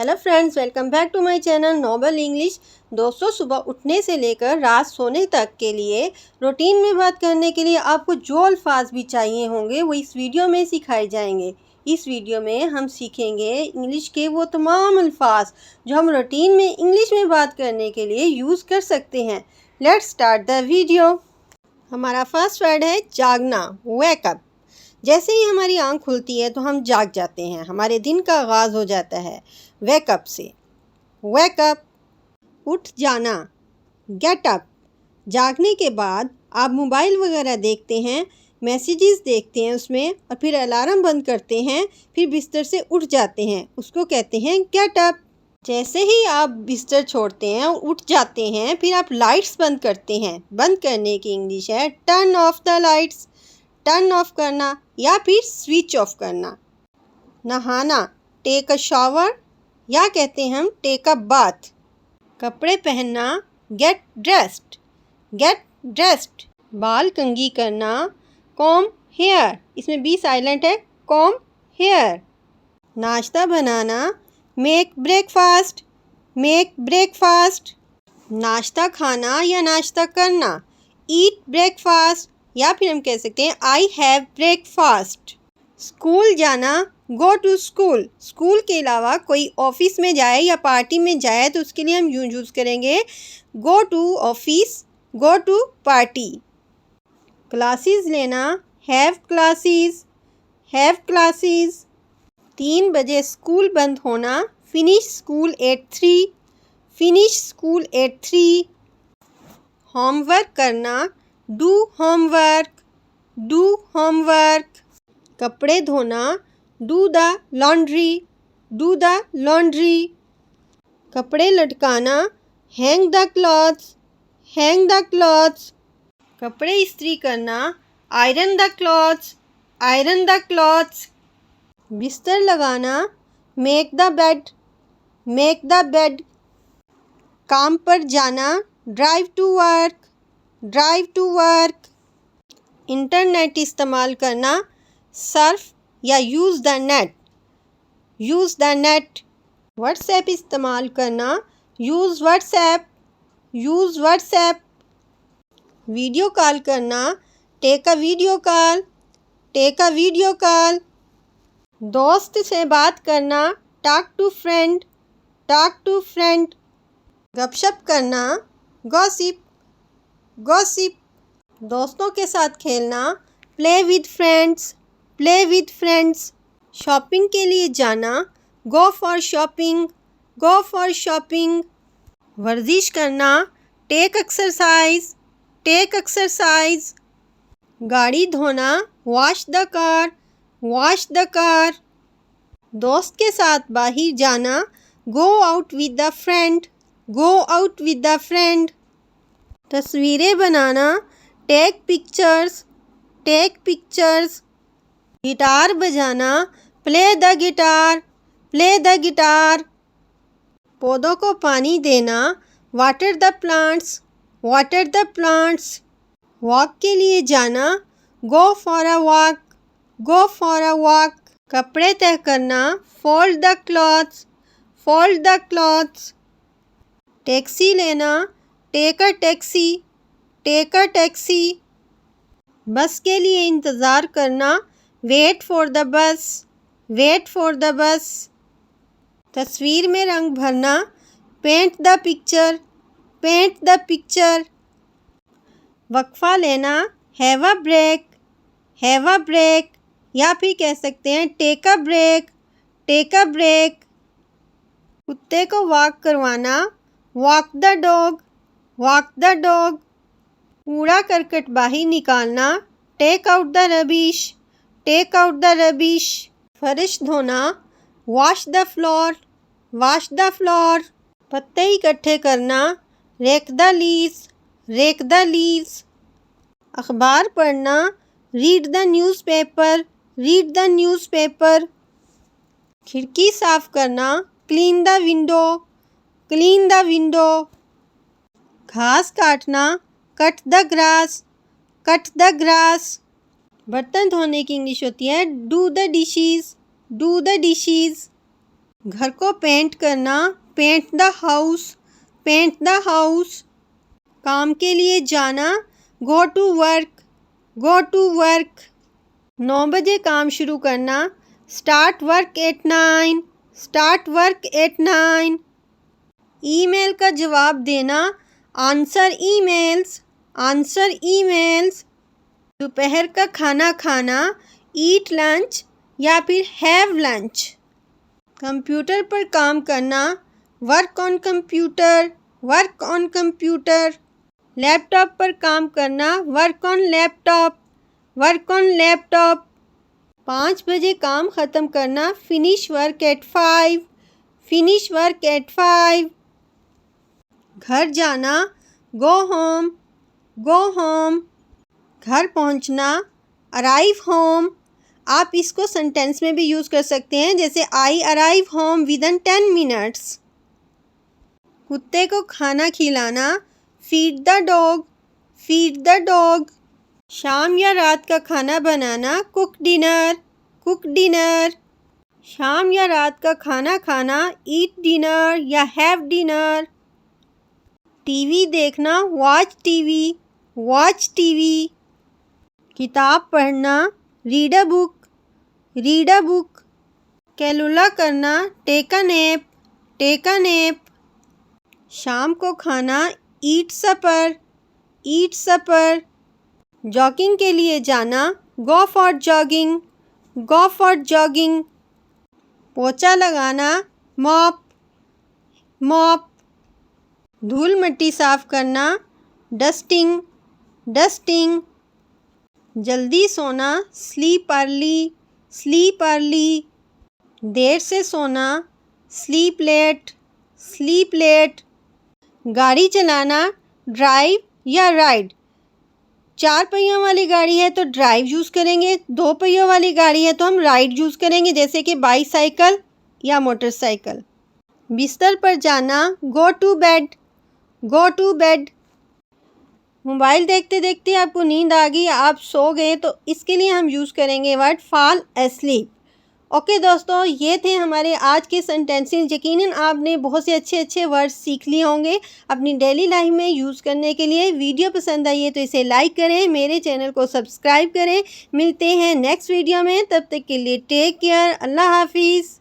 Hello friends, welcome back to my channel Noble English. दोस्तों, सुबह उठने से लेकर रात सोने तक के लिए रूटीन में बात करने के लिए आपको जो अल्फाज भी चाहिए होंगे वो इस वीडियो में सिखाए जाएंगे। इस वीडियो में हम सीखेंगे इंग्लिश के वो तमाम अल्फाज जो हम रूटीन में इंग्लिश में बात करने के लिए यूज़ कर सकते हैं। Let's start the video. हमारा फर्स्ट वर्ड है जागना, वेकअप। जैसे ही हमारी आंख खुलती है तो हम जाग जाते हैं, हमारे दिन का आगाज़ हो जाता है वेकअप से। वेकअप, उठ जाना, गेट अप। जागने के बाद आप मोबाइल वगैरह देखते हैं, मैसेजेस देखते हैं उसमें, और फिर अलार्म बंद करते हैं, फिर बिस्तर से उठ जाते हैं, उसको कहते हैं गेट अप। जैसे ही आप बिस्तर छोड़ते हैं और उठ जाते हैं, फिर आप लाइट्स बंद करते हैं। बंद करने की इंग्लिश है turn off the lights. Turn off करना या फिर स्विच ऑफ करना। नहाना, टेक अ शावर, या कहते हैं हम टेक अ बाथ। कपड़े पहनना, गेट ड्रेस्ड। Get dressed. बाल कंघी करना, कॉम हेयर। इसमें बी साइलेंट है, कॉम हेयर। नाश्ता बनाना, मेक ब्रेकफास्ट। Make breakfast. नाश्ता खाना या नाश्ता करना, ईट ब्रेकफास्ट, या फिर हम कह सकते हैं आई हैव ब्रेकफास्ट। स्कूल जाना, गो टू स्कूल। स्कूल के अलावा कोई ऑफिस में जाए या पार्टी में जाए तो उसके लिए हम यूज़ करेंगे go to office, go to party. Classes लेना, हैव क्लासेस, हैव क्लासेस। 3 बजे स्कूल बंद होना, finish school at 3, finish school at 3। Homework करना, डू होमवर्क, डू होमवर्क। कपड़े धोना, do the laundry, do the laundry. कपड़े लटकाना, hang the clothes, hang the clothes. कपड़े इस्त्री करना, iron the clothes, iron the clothes. बिस्तर लगाना, make the bed, make the bed. काम पर जाना, drive to work, drive to work. Internet इस्तेमाल करना, सर्फ या use the net, use the net. WhatsApp इस्तेमाल करना, use WhatsApp, use WhatsApp. Video call करना, take a video call, take a video call. दोस्त से बात करना, talk to friend, talk to friend. गपशप करना, गॉसिप, गॉसिप। दोस्तों के साथ खेलना, play with friends, play with friends. Shopping के लिए जाना, go for shopping, go for shopping. वर्जिश करना, टेक एक्सरसाइज, टेक एक्सरसाइज। गाड़ी धोना, wash the car, wash the car. दोस्त के साथ बाहर जाना, go out with the friend, go out with the friend. तस्वीरें बनाना, take pictures, take pictures. Guitar बजाना, play the guitar, play the guitar. पौधों को पानी देना, water the plants, water the plants. Walk के लिए जाना, go for a walk, go for a walk. कपड़े तय करना, fold the clothes, fold the clothes. Taxi लेना, take a taxi, take a taxi. Bus के लिए इंतज़ार करना, wait for the bus, wait for the bus. तस्वीर में रंग भरना, paint the picture, paint the picture. वक्फा लेना, have a break, have a break, या फिर कह सकते हैं take a break, take a break. कुत्ते को वॉक करवाना, walk the dog, walk the dog. कूड़ा करकट बाहर निकालना, take out the rubbish, take out the rubbish. फर्श धोना, wash the floor, wash the floor. पत्ते इकट्ठे करना, rake the leaves, rake the leaves. अखबार पढ़ना, read the newspaper, read the newspaper. खिड़की साफ करना, clean the window, clean the window. घास काटना, cut the grass, cut the grass. बर्तन धोने की इंग्लिश होती है do the dishes, do the dishes. घर को पेंट करना, paint the house, paint the house. काम के लिए जाना, go to work, go to work. 9 बजे काम शुरू करना, start work at 9, start work at 9। Email का जवाब देना, आंसर ईमेल्स, आंसर ईमेल्स। दोपहर का खाना खाना, ईट लंच या फिर हैव लंच। कंप्यूटर पर काम करना, work on computer, work on computer. Laptop पर काम करना, work on laptop, work on laptop. 5 बजे काम ख़त्म करना, finish work at 5, finish work at 5। घर जाना, गो होम, गो होम। घर पहुंचना, अराइव होम। आप इसको सेंटेंस में भी यूज़ कर सकते हैं, जैसे I arrive home within 10 minutes. कुत्ते को खाना खिलाना, feed the dog, feed the dog. शाम या रात का खाना बनाना, कुक डिनर, कुक डिनर। शाम या रात का खाना खाना, ईट डिनर या हैव डिनर। टीवी देखना, वॉच टीवी, वॉच टीवी। किताब पढ़ना, read a book, read a book. कैलुला करना, take a nap, take a nap. शाम को खाना, ईट सपर, ईट सपर। जॉगिंग के लिए जाना, go for jogging, go for jogging. पोछा लगाना, मॉप, मॉप। धूल मिट्टी साफ करना, डस्टिंग, डस्टिंग। जल्दी सोना, स्लीप अर्ली, स्लीप अर्ली। देर से सोना, स्लीप लेट, स्लीप लेट। गाड़ी चलाना, ड्राइव या राइड। 4 पहियों वाली गाड़ी है तो ड्राइव यूज़ करेंगे, 2 पहियों वाली गाड़ी है तो हम राइड यूज़ करेंगे, जैसे कि बाईसाइकिल या मोटरसाइकिल। बिस्तर पर जाना, go to bed, go to bed. Mobile देखते देखते आपको नींद आ गई, आप सो गए, तो इसके लिए हम यूज़ करेंगे वर्ड फॉल एस्लीप। ओके दोस्तों, ये थे हमारे आज के सेंटेंसेस। यकीनन आपने बहुत से अच्छे अच्छे वर्ड्स सीख लिए होंगे अपनी डेली लाइफ में यूज़ करने के लिए। वीडियो पसंद आई है तो इसे लाइक करें, मेरे चैनल को सब्सक्राइब करें। मिलते हैं नेक्स्ट वीडियो में, तब तक के लिए टेक केयर, अल्लाह हाफिज़।